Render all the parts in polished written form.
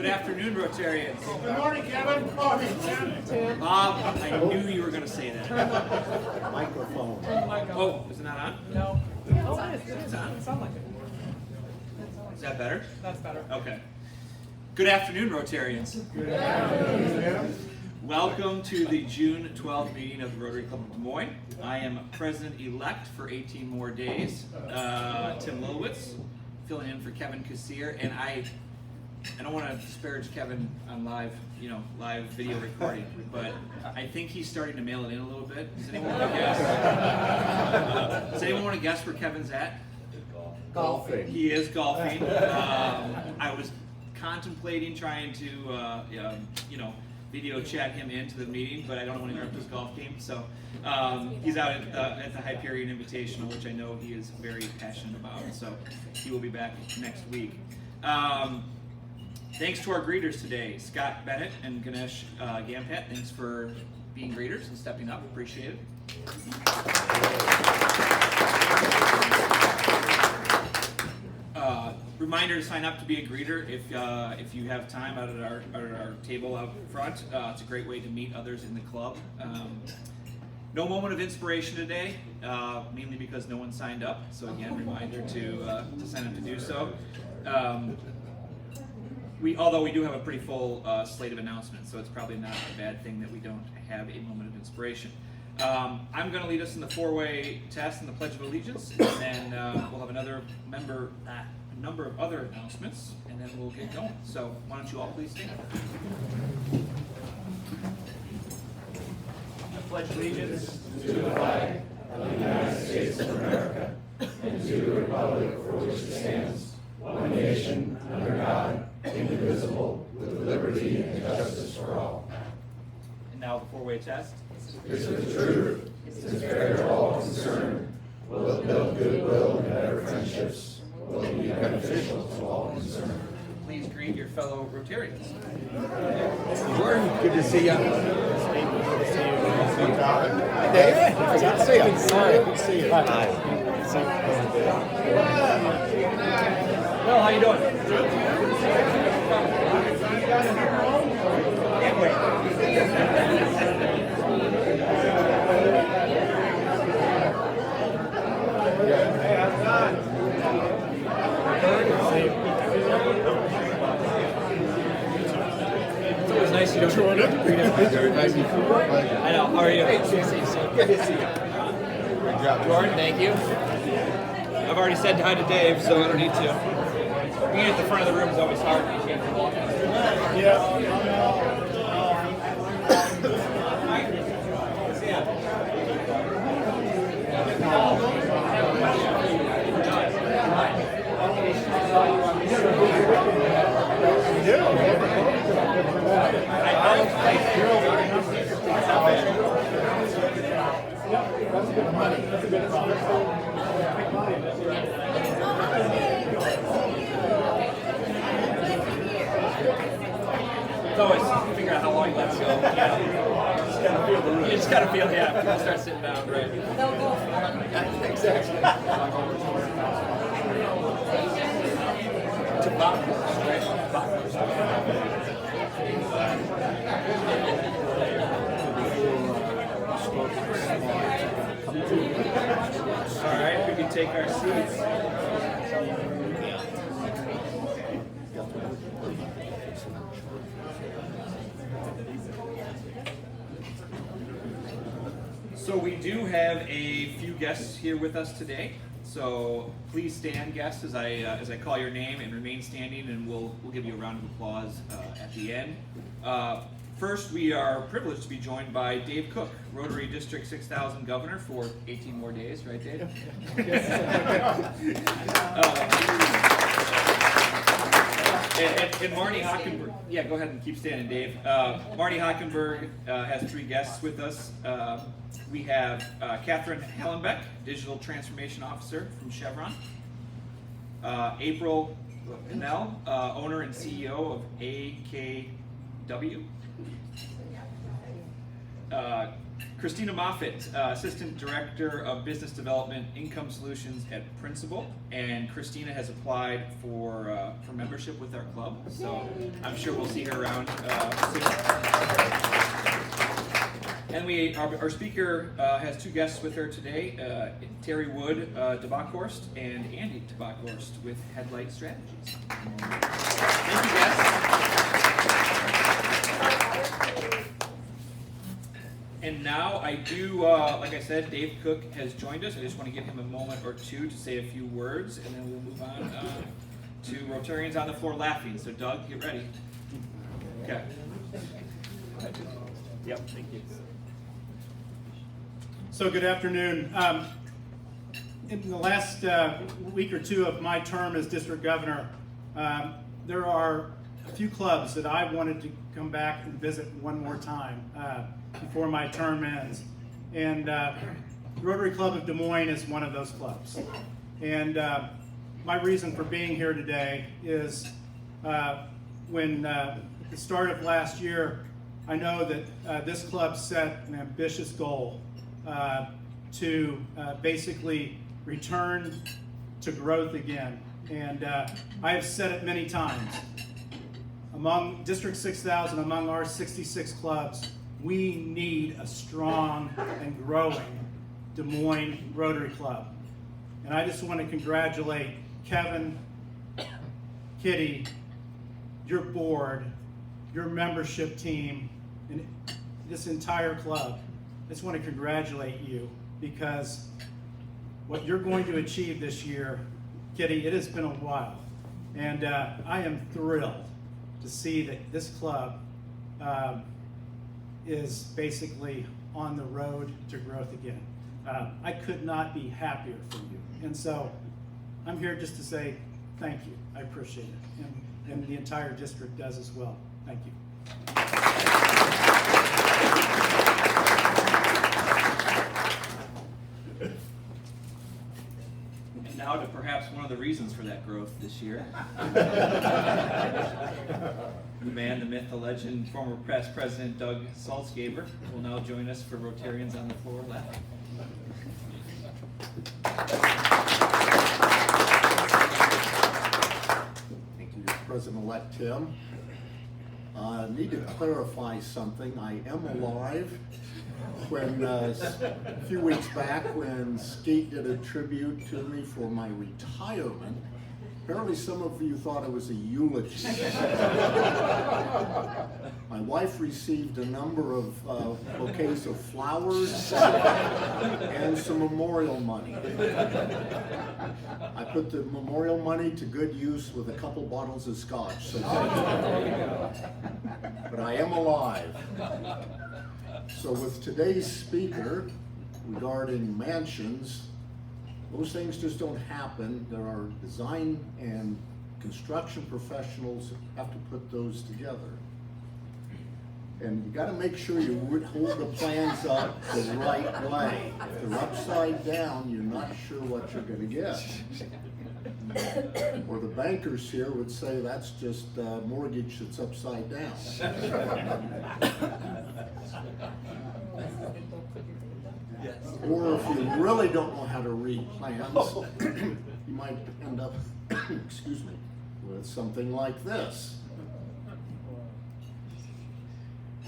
Good afternoon, Rotarians. Good morning, Kevin. Good morning, Tim. Bob, I knew you were going to say that. Microphone. Oh, is it not on? No. It's on. It sounds like it. Is that better? That's better. Okay. Good afternoon, Rotarians. Good afternoon. Welcome to the June 12th meeting of the Rotary Club of Des Moines. I am President-elect for 18 more days, Tim Lowitz, filling in for Kevin Kassier, and I don't want to disparage Kevin on live video recording, but I think he's starting to mail it in a little bit. Does anyone want to guess? Does anyone want to guess where Kevin's at? Golfing. He is golfing. I was contemplating trying to, video chat him into the meeting, but I don't want to interrupt his golf game. So he's out at the Hyperion Invitational, which I know he is very passionate about. So he will be back next week. Thanks to our greeters today, Scott Bennett and Ganesh Gampat. Thanks for being greeters and stepping up. Appreciate it. Reminder to sign up to be a greeter if you have time out at our table out front. It's a great way to meet others in the club. No moment of inspiration today, mainly because no one signed up. So again, reminder to sign up to do so. Although we do have a pretty full slate of announcements, so it's probably not a bad thing that we don't have a moment of inspiration. I'm going to lead us in the four-way test and the Pledge of Allegiance, and then we'll have a number of other announcements, and then we'll get going. So why don't you all please stand? I pledge allegiance to the flag of the United States of America and to the republic for which it stands, one nation, under God, indivisible, with liberty and justice for all. And now the four-way test. This is the truth. It is fair to all concerned. Will it build goodwill and better friendships? Will it be beneficial to all concerned? Please greet your fellow Rotarians. Good to see you. Hi, Dave. Good to see you. Good to see you. Hi. Well, how you doing? Can't wait. It's always nice to greet everybody. I know. How are you? Good to see you. Great job, Jordan. Thank you. I've already said hi to Dave, so I don't need to. Being at the front of the room is always hard. You can't walk. It's always figure out how long you let it go. You just gotta feel, yeah, people start sitting down, right? Exactly. To bockwurst, right? Bockwurst. All right, we can take our seats. So we do have a few guests here with us today. So please stand, guests, as I call your name, and remain standing, and we'll give you a round of applause at the end. First, we are privileged to be joined by Dave Cook, Rotary District 6000 Governor for 18 more days, right, Dave? And Marty Hockenberg, yeah, go ahead and keep standing, Dave. Marty Hockenberg has three guests with us. We have Catherine Hellenbeck, Digital Transformation Officer from Chevron. April Pinnell, owner and CEO of AKW. Christina Moffitt, Assistant Director of Business Development Income Solutions at Principal, and Christina has applied for membership with our club, so I'm sure we'll see her around soon. And our speaker has two guests with her today, Terry Wood DeBackhorst and Andy DeBackhorst with Headlight Strategies. Thank you, guys. And now I do, like I said, Dave Cook has joined us. I just want to give him a moment or two to say a few words, and then we'll move on to Rotarians on the floor laughing. So Doug, get ready. Okay. Yep, thank you. So good afternoon. In the last week or two of my term as district governor, there are a few clubs that I wanted to come back and visit one more time before my term ends. And Rotary Club of Des Moines is one of those clubs. And my reason for being here today is when at the start of last year, I know that this club set an ambitious goal to basically return to growth again. And I have said it many times. Among District 6000, among our 66 clubs, we need a strong and growing Des Moines Rotary Club. And I just want to congratulate Kevin, Kitty, your board, your membership team, and this entire club. I just want to congratulate you because what you're going to achieve this year, Kitty, it has been a while. And I am thrilled to see that this club is basically on the road to growth again. I could not be happier for you. And so I'm here just to say thank you. I appreciate it. And the entire district does as well. Thank you. And now to perhaps one of the reasons for that growth this year. The man, the myth, the legend, former past president Doug Salzgeber will now join us for Rotarians on the floor laughing. Thank you, President-elect Tim. I need to clarify something. I am alive. When a few weeks back, when Skate did a tribute to me for my retirement, apparently some of you thought it was a eulogy. My wife received a number of bouquets of flowers and some memorial money. I put the memorial money to good use with a couple bottles of scotch. So but I am alive. So with today's speaker regarding mansions, those things just don't happen. There are design and construction professionals that have to put those together. And you got to make sure you hold the plans up the right way. If they're upside down, you're not sure what you're going to get. Or the bankers here would say that's just a mortgage that's upside down. Or if you really don't know how to read plans, you might end up, excuse me, with something like this.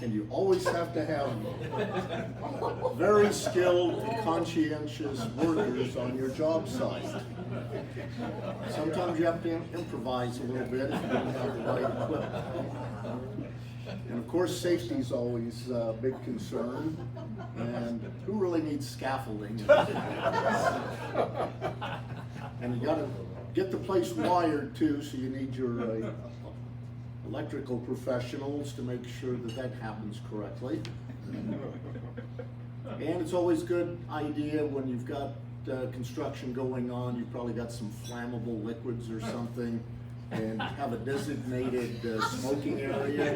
And you always have to have very skilled, conscientious workers on your job site. Sometimes you have to improvise a little bit if you don't have the right equipment. And of course, safety is always a big concern. And who really needs scaffolding? And you got to get the place wired too, so you need your electrical professionals to make sure that that happens correctly. And it's always a good idea when you've got construction going on, you've probably got some flammable liquids or something, and have a designated smoking area.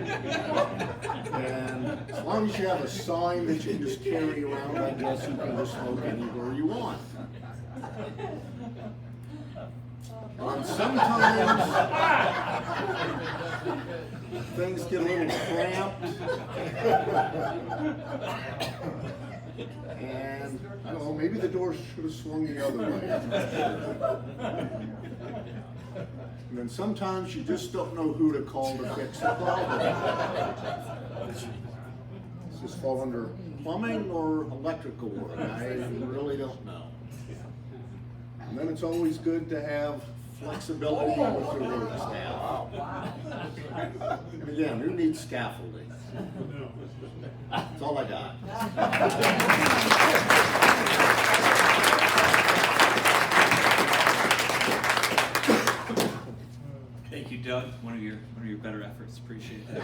And as long as you have a sign that you can just carry around, I guess you can just smoke anywhere you want. And sometimes things get a little cramped. And, I don't know, maybe the door should have swung the other way. I'm not sure. And then sometimes you just don't know who to call to fix the problem. Does this fall under plumbing or electrical work? I really don't know. And then it's always good to have flexibility with the road staff. And again, who needs scaffolding? That's all I got. Thank you, Doug. One of your better efforts. Appreciate that.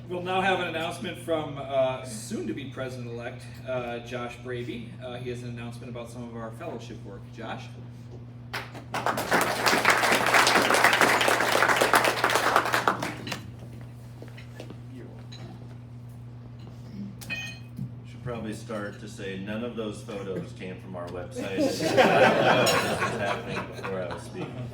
We'll now have an announcement from soon-to-be president-elect Josh Bravey. He has an announcement about some of our fellowship work. Josh. Probably start to say none of those photos came from our website. This was happening before I was speaking.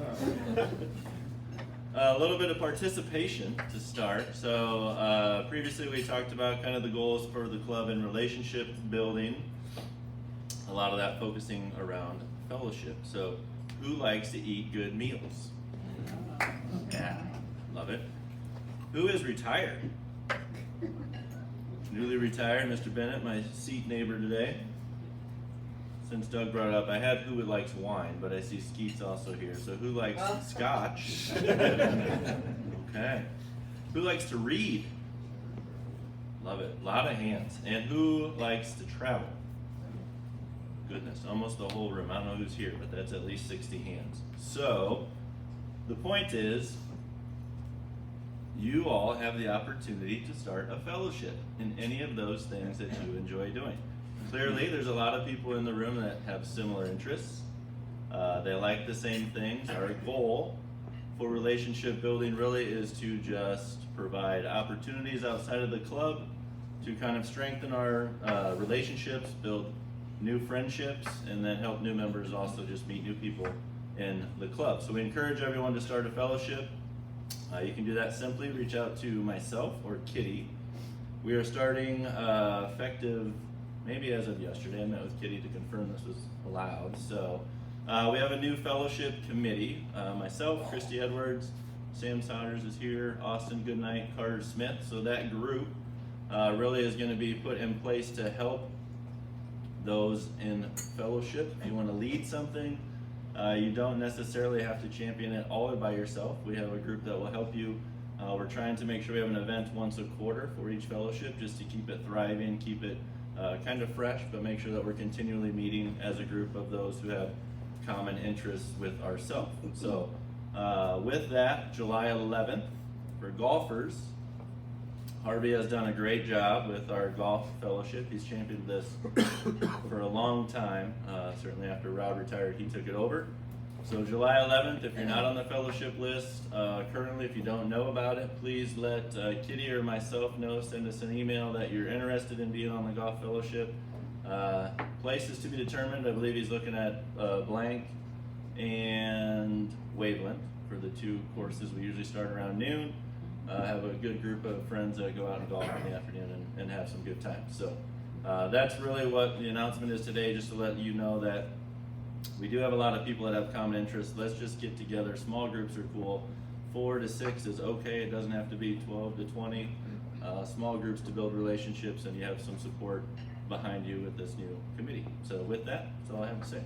A little bit of participation to start. So previously we talked about kind of the goals for the club and relationship building. A lot of that focusing around fellowship. So who likes to eat good meals? Yeah, love it. Who is retired? Newly retired, Mr. Bennett, my seat neighbor today. Since Doug brought it up, I had who likes wine, but I see Skeet's also here. So who likes scotch? Okay. Who likes to read? Love it. A lot of hands. And who likes to travel? Goodness, almost the whole room. I don't know who's here, but that's at least 60 hands. So the point is, you all have the opportunity to start a fellowship in any of those things that you enjoy doing. Clearly, there's a lot of people in the room that have similar interests. They like the same things. Our goal for relationship building really is to just provide opportunities outside of the club to kind of strengthen our relationships, build new friendships, and then help new members also just meet new people in the club. So we encourage everyone to start a fellowship. You can do that simply. Reach out to myself or Kitty. We are starting effective maybe as of yesterday. I met with Kitty to confirm this was allowed. So we have a new fellowship committee. Myself, Christy Edwards, Sam Souders is here, Austin Goodnight, Carter Smith. So that group really is going to be put in place to help those in fellowship. If you want to lead something, you don't necessarily have to champion it all by yourself. We have a group that will help you. We're trying to make sure we have an event once a quarter for each fellowship just to keep it thriving, keep it kind of fresh, but make sure that we're continually meeting as a group of those who have common interests with ourselves. So with that, July 11th, for golfers, Harvey has done a great job with our golf fellowship. He's championed this for a long time. Certainly after Rob retired, he took it over. So July 11th, if you're not on the fellowship list currently, if you don't know about it, please let Kitty or myself know. Send us an email that you're interested in being on the golf fellowship. Places to be determined. I believe he's looking at Blank and Waveland for the two courses. We usually start around noon. Have a good group of friends that go out and golf in the afternoon and have some good times. So that's really what the announcement is today, just to let you know that we do have a lot of people that have common interests. Let's just get together. Small groups are cool. 4 to 6 is okay. It doesn't have to be 12 to 20. Small groups to build relationships, and you have some support behind you with this new committee. So with that, that's all I have to say.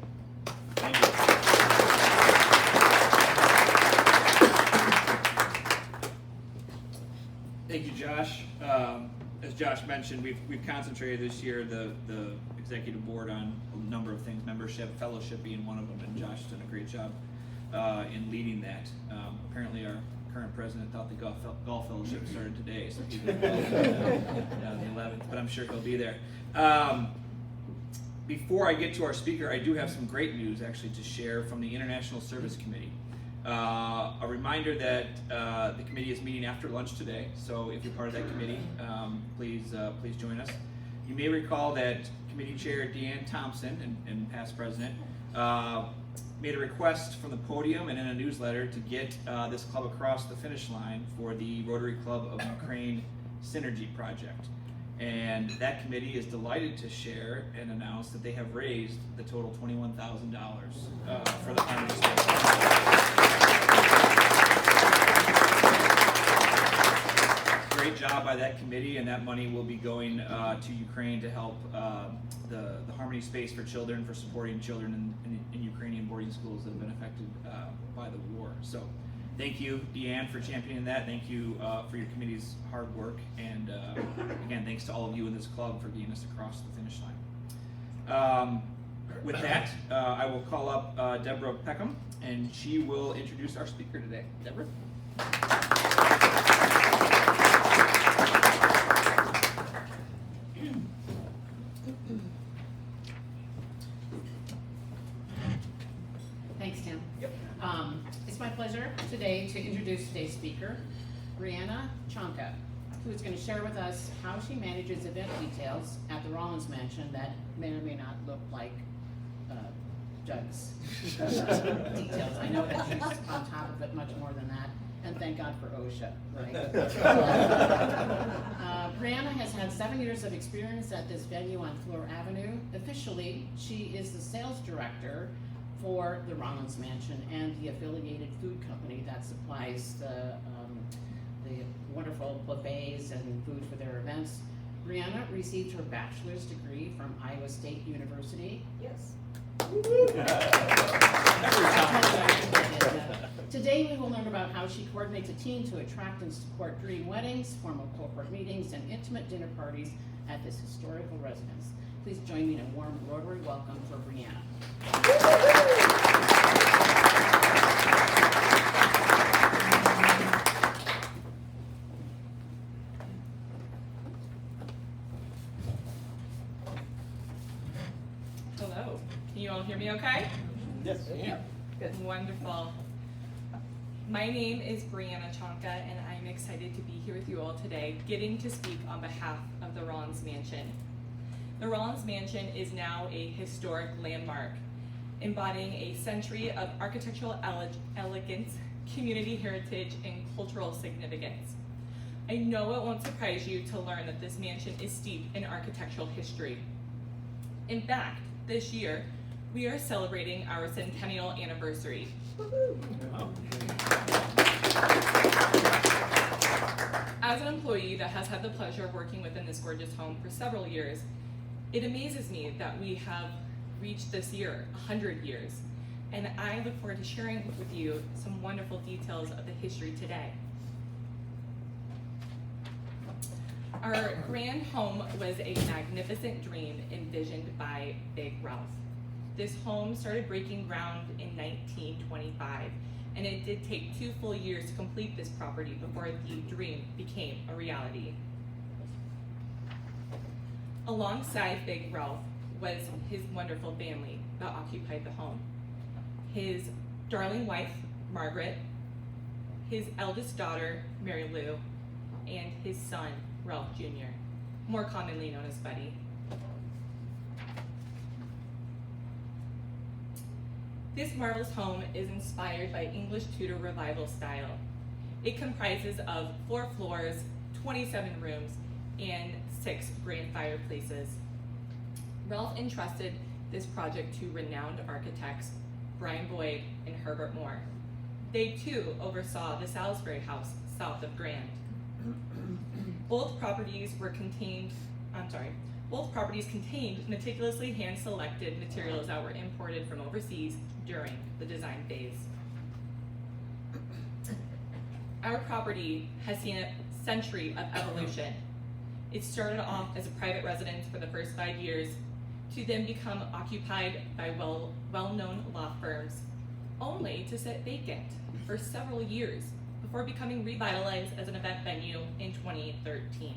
Thank you. Thank you, Josh. As Josh mentioned, we've concentrated this year, the executive board, on a number of things, membership, fellowship being one of them, and Josh has done a great job in leading that. Apparently our current president thought the golf fellowship started today, so he's been the 11th, but I'm sure he'll be there. Before I get to our speaker, I do have some great news actually to share from the International Service Committee. A reminder that the committee is meeting after lunch today, so if you're part of that committee, please join us. You may recall that committee chair Deanne Thompson and past president made a request from the podium and in a newsletter to get this club across the finish line for the Rotary Club of Ukraine Synergy Project. And that committee is delighted to share and announce that they have raised the total $21,000 for the Harmony Space. Great job by that committee, and that money will be going to Ukraine to help the Harmony Space for Children, for supporting children in Ukrainian boarding schools that have been affected by the war. So thank you, Deanne, for championing that. Thank you for your committee's hard work. And again, thanks to all of you in this club for getting us across the finish line. With that, I will call up Deborah Peckham, and she will introduce our speaker today. Deborah? Thanks, Tim. Yep. It's my pleasure today to introduce today's speaker, Brianna Chonka, who is going to share with us how she manages event details at the Rollins Mansion that may or may not look like Doug's details. I know that she's on top of it much more than that, and thank God for OSHA, right? Brianna has had 7 years of experience at this venue on Fleur Avenue. Officially, she is the sales director for the Rollins Mansion and the affiliated food company that supplies the wonderful buffets and food for their events. Brianna received her bachelor's degree from Iowa State University. Yes. Today we will learn about how she coordinates a team to attract and support dream weddings, formal corporate meetings, and intimate dinner parties at this historical residence. Please join me in a warm Rotary welcome for Brianna. Hello, can you all hear me okay? Yes. Good. Wonderful. My name is Brianna Chonka, and I'm excited to be here with you all today, getting to speak on behalf of the Rollins Mansion. The Rollins Mansion is now a historic landmark, embodying a century of architectural elegance, community heritage, and cultural significance. I know it won't surprise you to learn that this mansion is steeped in architectural history. In fact, this year, we are celebrating our centennial anniversary. As an employee that has had the pleasure of working within this gorgeous home for several years, it amazes me that we have reached this year, 100 years, and I look forward to sharing with you some wonderful details of the history today. Our grand home was a magnificent dream envisioned by Big Ralph. This home started breaking ground in 1925, and it did take 2 full years to complete this property before the dream became a reality. Alongside Big Ralph was his wonderful family that occupied the home. His darling wife, Margaret, his eldest daughter, Mary Lou, and his son, Ralph Jr., more commonly known as Buddy. This marvelous home is inspired by English Tudor Revival style. It comprises of 4 floors, 27 rooms, and 6 grand fireplaces. Ralph entrusted this project to renowned architects Brian Boyd and Herbert Moore. They too oversaw the Salisbury House south of Grand. Both properties contained meticulously hand-selected materials that were imported from overseas during the design phase. Our property has seen a century of evolution. It started off as a private residence for the first 5 years, to then become occupied by well-known law firms, only to sit vacant for several years before becoming revitalized as an event venue in 2013.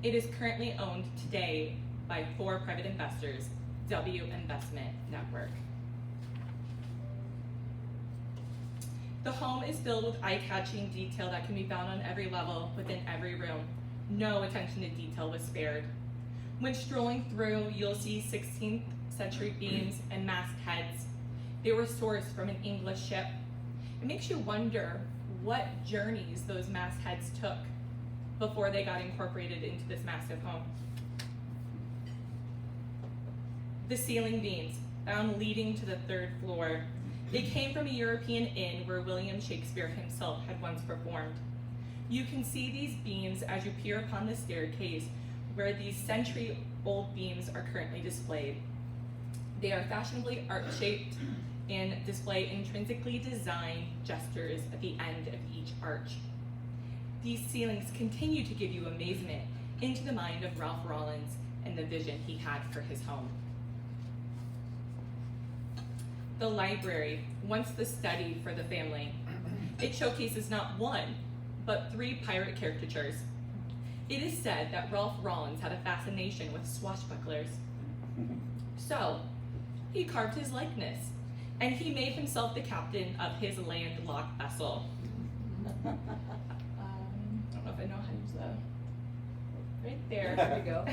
It is currently owned today by 4 private investors, W Investment Network. The home is filled with eye-catching detail that can be found on every level within every room. No attention to detail was spared. When strolling through, you'll see 16th century beams and mastheads. They were sourced from an English ship. It makes you wonder what journeys those mastheads took before they got incorporated into this massive home. The ceiling beams, found leading to the 3rd floor. They came from a European inn where William Shakespeare himself had once performed. You can see these beams as you peer upon the staircase where these century-old beams are currently displayed. They are fashionably arch-shaped and display intrinsically designed gestures at the end of each arch. These ceilings continue to give you amazement into the mind of Ralph Rollins and the vision he had for his home. The library, once the study for the family. It showcases not one, but 3 pirate caricatures. It is said that Ralph Rollins had a fascination with swashbucklers. So, he carved his likeness, and he made himself the captain of his landlocked vessel. I don't know if I know how to use that. Right there. There we go.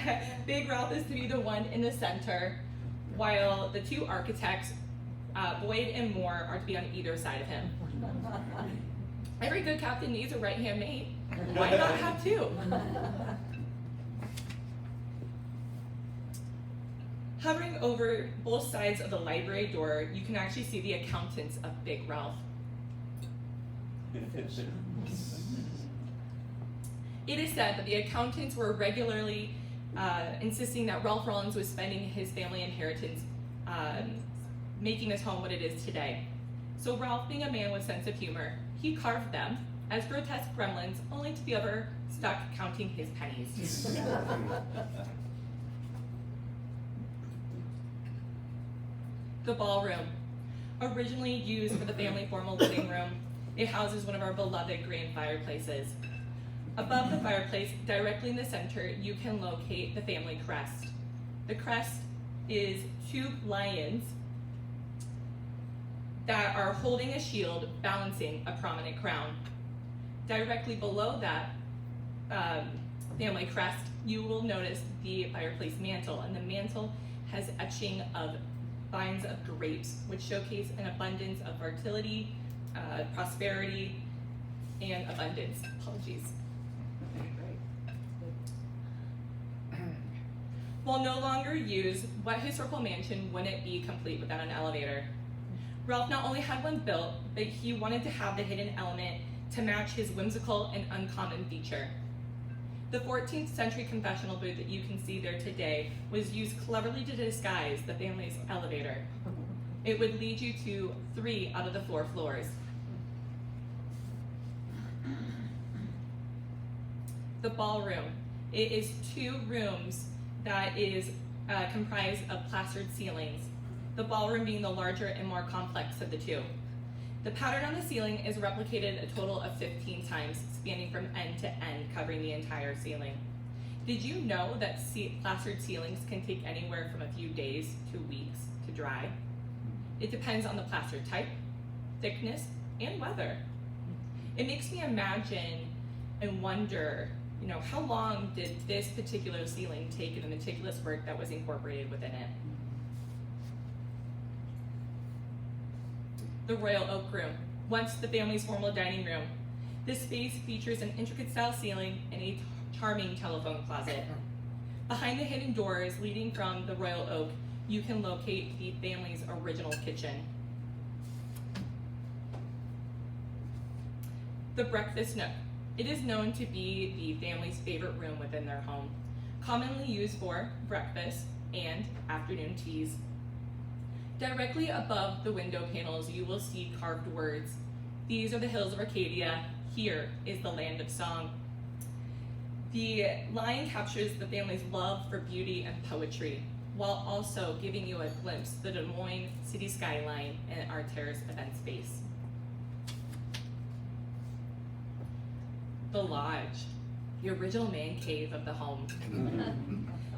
Big Ralph is to be the one in the center, while the 2 architects, Boyd and Moore, are to be on either side of him. Every good captain needs a right-hand mate. Why not have 2? Hovering over both sides of the library door, you can actually see the accountants of Big Ralph. It is said that the accountants were regularly insisting that Ralph Rollins was spending his family inheritance making his home what it is today. So Ralph, being a man with sense of humor, he carved them as grotesque gremlins, only to be ever stuck counting his pennies. The ballroom, originally used for the family formal living room, it houses one of our beloved grand fireplaces. Above the fireplace, directly in the center, you can locate the family crest. The crest is 2 lions that are holding a shield, balancing a prominent crown. Directly below that family crest, you will notice the fireplace mantle, and the mantle has etching of vines of grapes, which showcase an abundance of fertility, prosperity, and abundance. Apologies. While no longer used, what historical mansion wouldn't be complete without an elevator? Ralph not only had one built, but he wanted to have the hidden element to match his whimsical and uncommon feature. The 14th century confessional booth that you can see there today was used cleverly to disguise the family's elevator. It would lead you to 3 out of the 4 floors. The ballroom. It is 2 rooms that is comprised of plastered ceilings, the ballroom being the larger and more complex of the 2. The pattern on the ceiling is replicated a total of 15 times, spanning from end to end, covering the entire ceiling. Did you know that plastered ceilings can take anywhere from a few days to weeks to dry? It depends on the plaster type, thickness, and weather. It makes me imagine and wonder, how long did this particular ceiling take and the meticulous work that was incorporated within it? The Royal Oak Room, once the family's formal dining room. This space features an intricate style ceiling and a charming telephone closet. Behind the hidden doors leading from the Royal Oak, you can locate the family's original kitchen. The breakfast nook. It is known to be the family's favorite room within their home, commonly used for breakfast and afternoon teas. Directly above the window panels, you will see carved words. These are the hills of Arcadia. Here is the land of song. The line captures the family's love for beauty and poetry, while also giving you a glimpse of the Des Moines city skyline and our terrace event space. The lodge, the original man cave of the home.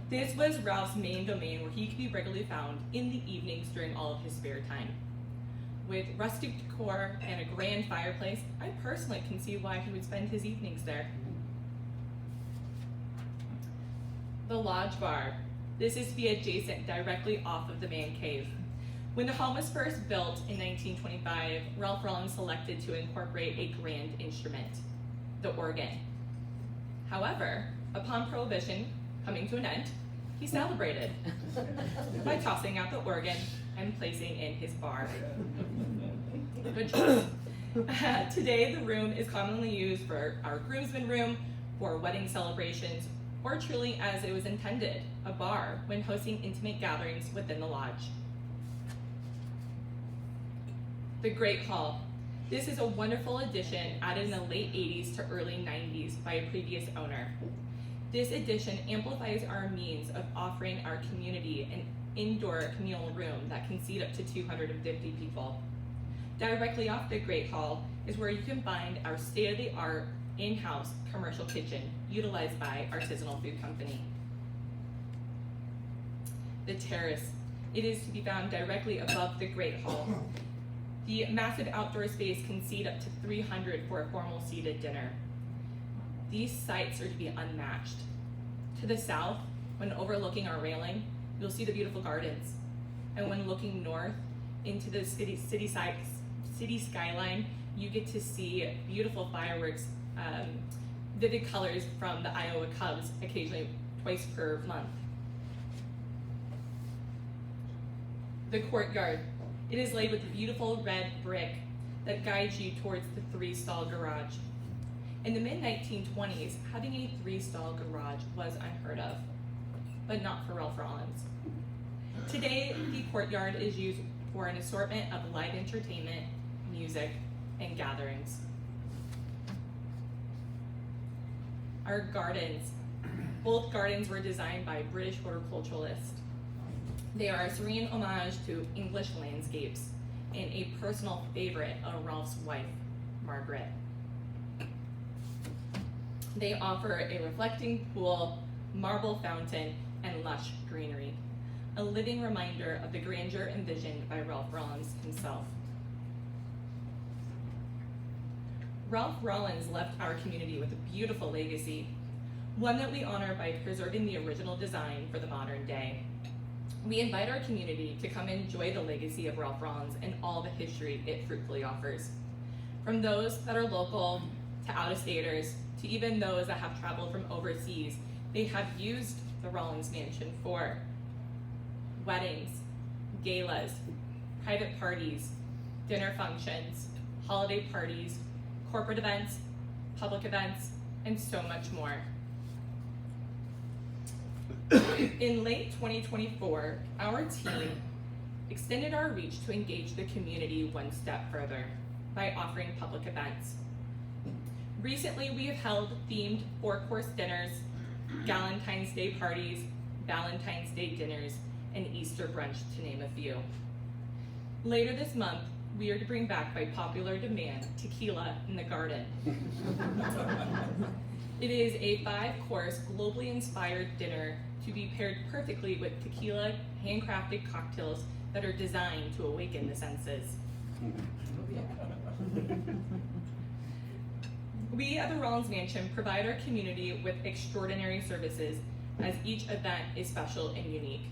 This was Ralph's main domain where he could be regularly found in the evenings during all of his spare time. With rustic decor and a grand fireplace, I personally can see why he would spend his evenings there. the Lodge Bar. This is to be adjacent directly off of the man cave. When the home was first built in 1925, Ralph Rollins selected to incorporate a grand instrument, the organ. However, upon Prohibition coming to an end, he celebrated by tossing out the organ and placing in his bar. Good choice. Today, the room is commonly used for our groomsmen room, for wedding celebrations, or truly as it was intended, a bar when hosting intimate gatherings within the lodge. The Great Hall. This is a wonderful addition added in the late 80s to early 90s by a previous owner. This addition amplifies our means of offering our community an indoor communal room that can seat up to 250 people. Directly off the Great Hall is where you can find our state-of-the-art in-house commercial kitchen utilized by Artisanal Food Company. The Terrace. It is to be found directly above the Great Hall. The massive outdoor space can seat up to 300 for a formal seated dinner. These sites are to be unmatched. To the south, when overlooking our railing, you'll see the beautiful gardens. And when looking north into the city skyline, you get to see beautiful fireworks, vivid colors from the Iowa Cubs, occasionally twice per month. The courtyard. It is laid with beautiful red brick that guides you towards the 3-stall garage. In the mid-1920s, having a 3-stall garage was unheard of, but not for Ralph Rollins. Today, the courtyard is used for an assortment of live entertainment, music, and gatherings. Our gardens. Both gardens were designed by British horticulturalists. They are a serene homage to English landscapes and a personal favorite of Ralph's wife, Margaret. They offer a reflecting pool, marble fountain, and lush greenery, a living reminder of the grandeur envisioned by Ralph Rollins himself. Ralph Rollins left our community with a beautiful legacy, one that we honor by preserving the original design for the modern day. We invite our community to come enjoy the legacy of Ralph Rollins and all the history it fruitfully offers. From those that are local to out-of-staters, to even those that have traveled from overseas, they have used the Rollins Mansion for weddings, galas, private parties, dinner functions, holiday parties, corporate events, public events, and so much more. In late 2024, our team extended our reach to engage the community one step further by offering public events. Recently, we have held themed 4-course dinners, Galentine's Day parties, Valentine's Day dinners, and Easter brunch, to name a few. Later this month, we are to bring back by popular demand tequila in the garden. It is a 5-course, globally inspired dinner to be paired perfectly with tequila handcrafted cocktails that are designed to awaken the senses. We at the Rollins Mansion provide our community with extraordinary services, as each event is special and unique.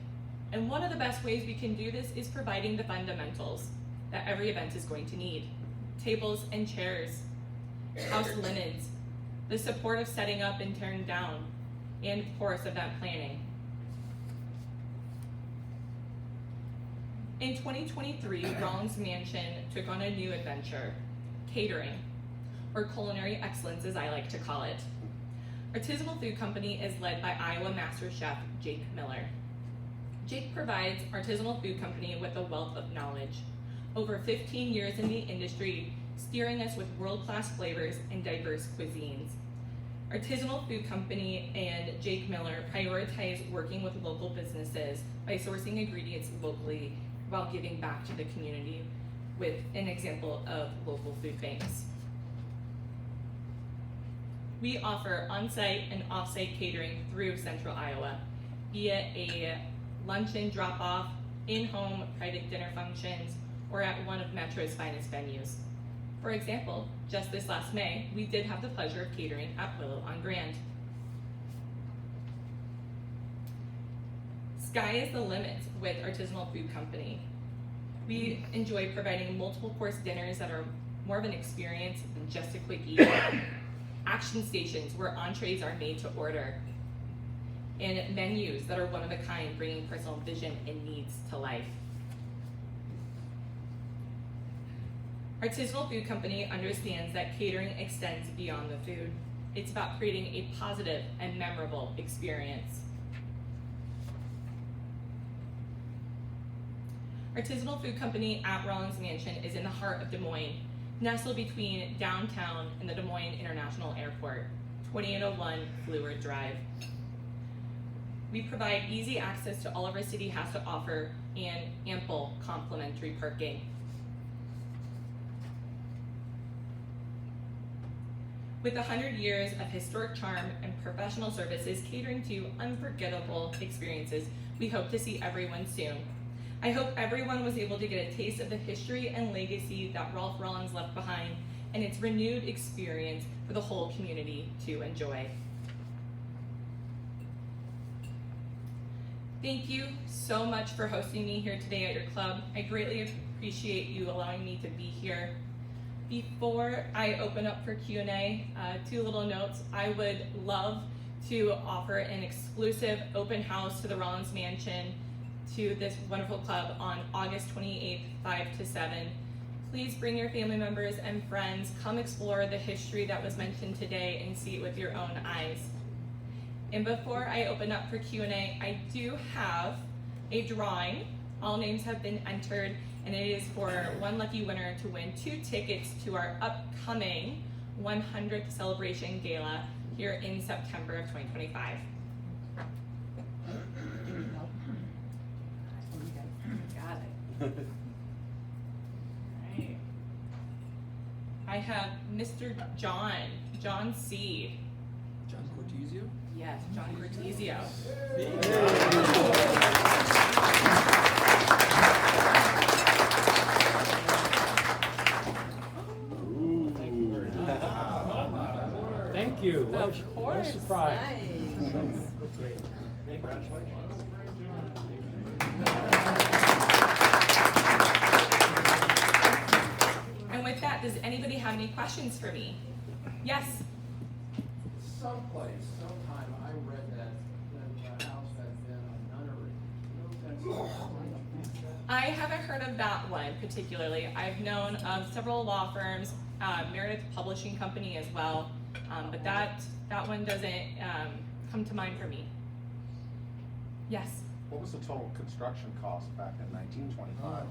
And one of the best ways we can do this is providing the fundamentals that every event is going to need: tables and chairs, house linens, the support of setting up and tearing down, and of course, event planning. In 2023, Rollins Mansion took on a new adventure: catering, or culinary excellence as I like to call it. Artisanal Food Company is led by Iowa Master Chef Jake Miller. Jake provides Artisanal Food Company with a wealth of knowledge. Over 15 years in the industry, steering us with world-class flavors and diverse cuisines. Artisanal Food Company and Jake Miller prioritize working with local businesses by sourcing ingredients locally while giving back to the community with an example of local food banks. We offer on-site and off-site catering through Central Iowa, be it a luncheon drop-off, in-home private dinner functions, or at one of Metro's finest venues. For example, just this last May, we did have the pleasure of catering at Willow on Grand. Sky is the limit with Artisanal Food Company. We enjoy providing multiple course dinners that are more of an experience than just a quick eat. Action stations where entrees are made to order. And menus that are one of a kind, bringing personal vision and needs to life. Artisanal Food Company understands that catering extends beyond the food. It's about creating a positive and memorable experience. Artisanal Food Company at Rollins Mansion is in the heart of Des Moines, nestled between downtown and the Des Moines International Airport, 2801 Fleur Drive. We provide easy access to all of our city has to offer and ample complimentary parking. With 100 years of historic charm and professional services catering to unforgettable experiences, we hope to see everyone soon. I hope everyone was able to get a taste of the history and legacy that Ralph Rollins left behind and its renewed experience for the whole community to enjoy. Thank you so much for hosting me here today at your club. I greatly appreciate you allowing me to be here. Before I open up for Q&A, 2 little notes. I would love to offer an exclusive open house to the Rollins Mansion to this wonderful club on August 28th, 5 to 7. Please bring your family members and friends. Come explore the history that was mentioned today and see it with your own eyes. And before I open up for Q&A, I do have a drawing. All names have been entered, and it is for one lucky winner to win 2 tickets to our upcoming 100th celebration gala here in September of 2025. Got it. Right. I have Mr. John C. John Cortesio? Yes, John Cortesio. Thank you. Of course. No surprise. And with that, does anybody have any questions for me? Yes. Someplace, sometime, I read that the house had been a nunnery. No offense. I haven't heard of that one particularly. I've known of several law firms, Meredith Publishing Company as well, but that one doesn't come to mind for me. Yes. What was the total construction cost back in 1925?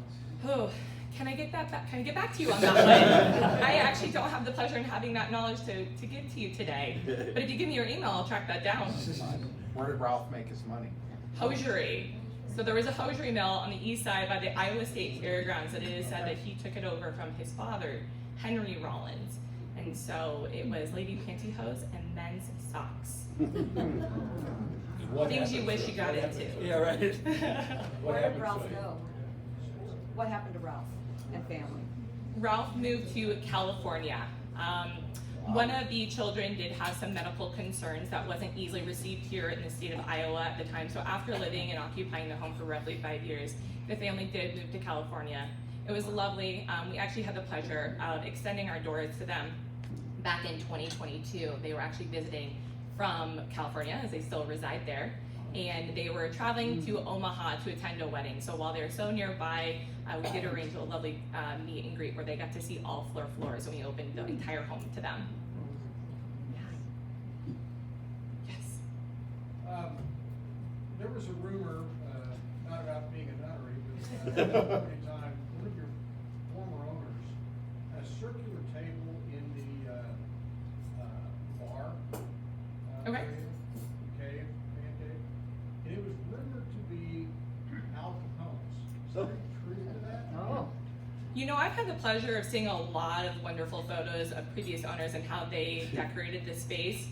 Oh, can I get back to you on that one? I actually don't have the pleasure in having that knowledge to give to you today. But if you give me your email, I'll track that down. Where did Ralph make his money? Hosiery. So there was a hosiery mill on the east side by the Iowa State Fairgrounds, and it is said that he took it over from his father, Henry Rollins. And so it was lady pantyhose and men's socks. Things you wish you got into. Yeah, right. Where did Ralph go? What happened to Ralph and family? Ralph moved to California. One of the children did have some medical concerns that wasn't easily received here in the state of Iowa at the time. So after living and occupying the home for roughly 5 years, the family did move to California. It was lovely. We actually had the pleasure of extending our doors to them back in 2022. They were actually visiting from California, as they still reside there. And they were traveling to Omaha to attend a wedding. So while they're so nearby, we did arrange a lovely meet and greet where they got to see all floors, and we opened the entire home to them. Yes. There was a rumor, not about being a nunnery, but at one point in time, one of your former owners had a circular table in the bar. Okay. Cave, man cave. And it was rumored to be Al Capone's. Is there any truth to that? Oh. You know, I've had the pleasure of seeing a lot of wonderful photos of previous owners and how they decorated the space,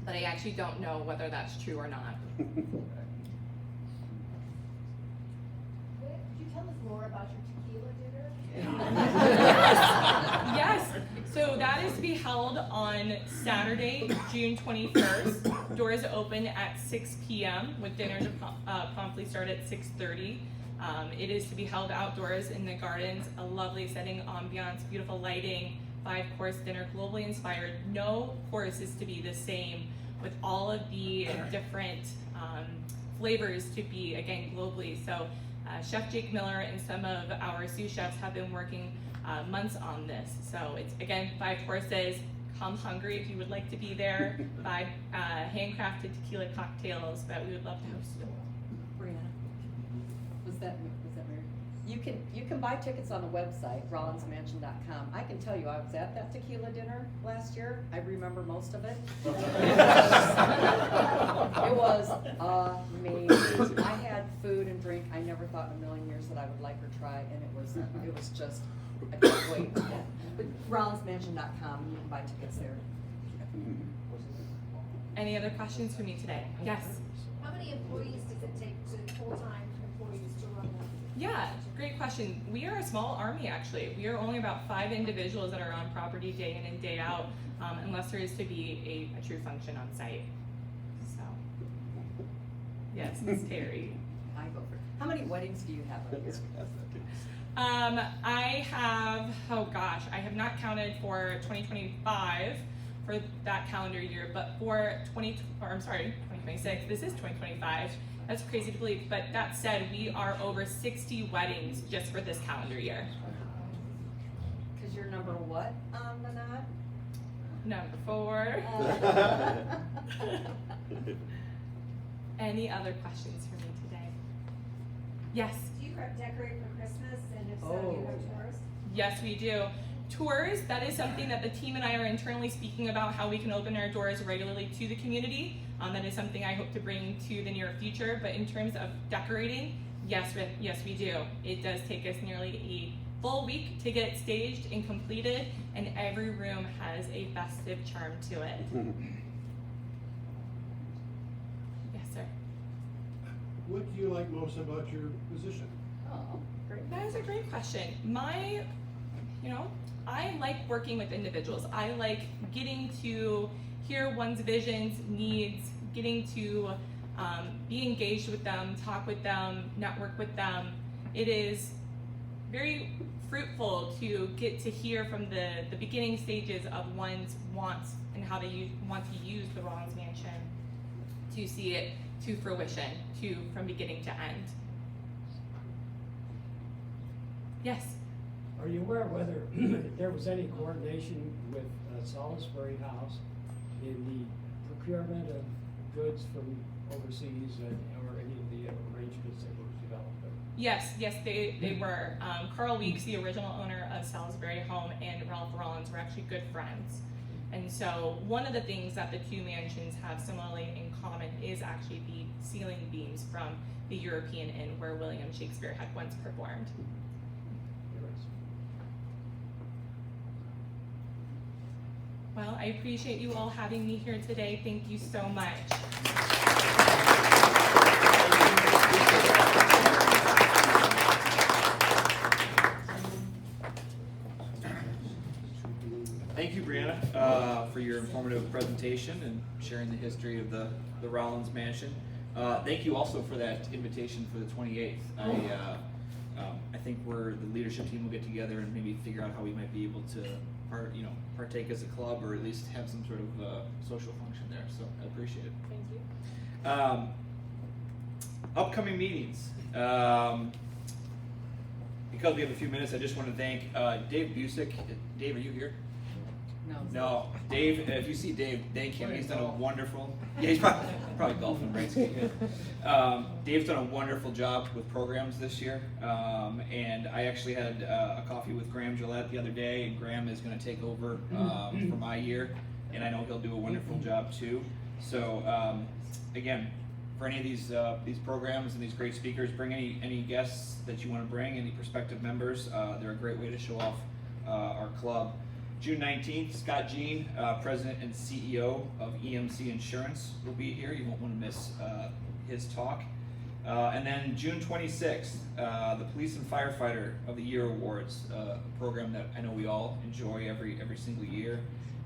but I actually don't know whether that's true or not. Could you tell us more about your tequila dinner? Yes. So that is to be held on Saturday, June 21st Doors open at 6 p.m. with dinner to promptly start at 6:30. It is to be held outdoors in the gardens, a lovely setting, ambiance, beautiful lighting, 5-course dinner, globally inspired. No course is to be the same, with all of the different flavors to be, again, globally. So Chef Jake Miller and some of our sous chefs have been working months on this. So it's, again, 5 courses. Come hungry if you would like to be there. 5 handcrafted tequila cocktails that we would love to host you. Brianna, was that Mary? You can buy tickets on the website, rollinsmansion.com. I can tell you, I was at that tequila dinner last year. I remember most of it. It was amazing. I had food and drink I never thought in a million years that I would like or try, and it was just, I can't wait. But rollinsmansion.com, you can buy tickets there. Any other questions for me today? Yes. How many employees does it take to full-time employees to run one? Yeah, great question. We are a small army, actually. We are only about 5 individuals that are on property day in and day out, unless there is to be a true function on site. So, yes, Ms. Terry. I go for it. How many weddings do you have a year? I have, oh gosh, I have not counted for 2025 for that calendar year, but for 2026, this is 2025. That's crazy to believe, but that said, we are over 60 weddings just for this calendar year. Because you're number what on the nod? Number 4. Any other questions for me today? Yes? Do you decorate for Christmas, and if so, do you have tours? Yes, we do. Tours, that is something that the team and I are internally speaking about, how we can open our doors regularly to the community. That is something I hope to bring to the near future. But in terms of decorating, yes, we do. It does take us nearly a full week to get staged and completed, and every room has a festive charm to it. Yes, sir. What do you like most about your position? Oh, great. That is a great question. I like working with individuals. I like getting to hear one's visions, needs, getting to be engaged with them, talk with them, network with them. It is very fruitful to get to hear from the beginning stages of one's wants and how they want to use the Rollins Mansion to see it to fruition, from beginning to end. Yes? Are you aware whether there was any coordination with Salisbury House in the procurement of goods from overseas or any of the arrangements that were developed there? Yes, they were. Carl Weeks, the original owner of Salisbury Home, and Ralph Rollins were actually good friends. And so one of the things that the 2 mansions have similarly in common is actually the ceiling beams from the European Inn where William Shakespeare had once performed. Well, I appreciate you all having me here today. Thank you so much. Thank you, Brianna, for your informative presentation and sharing the history of the Rollins Mansion. Thank you also for that invitation for the 28th. I think the leadership team will get together and maybe figure out how we might be able to partake as a club, or at least have some sort of social function there. So I appreciate it. Thank you. Upcoming meetings. Because we have a few minutes, I just want to thank Dave Busick. Dave, are you here? No, Dave. If you see Dave, thank him. He's done a wonderful. Yeah, he's probably golfing, right? Dave's done a wonderful job with programs this year, and I actually had a coffee with Graham Gillette the other day, and Graham is going to take over for my year, and I know he'll do a wonderful job too. So again, for any of these programs and these great speakers, bring any guests that you want to bring, any prospective members. They're a great way to show off our club. June 19th, Scott Jean, President and CEO of EMC Insurance, will be here. You won't want to miss his talk. And then June 26th, the Police and Firefighter of the Year Awards, a program that I know we all enjoy every single year.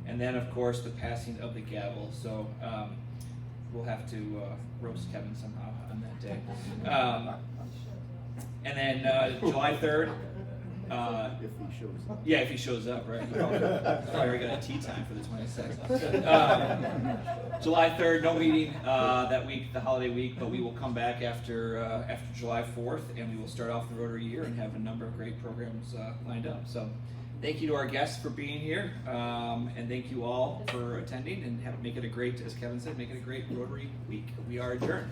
And then, of course, the passing of the gavel. So we'll have to roast Kevin somehow on that day. And then July 3rd. If he shows up. Yeah, if he shows up, right? He probably already got a tea time for the 26th. July 3rd, no meeting that week, the holiday week, but we will come back after July 4th, and we will start off the Rotary year and have a number of great programs lined up. So thank you to our guests for being here, and thank you all for attending, and make it a great, as Kevin said, make it a great Rotary week. We are adjourned.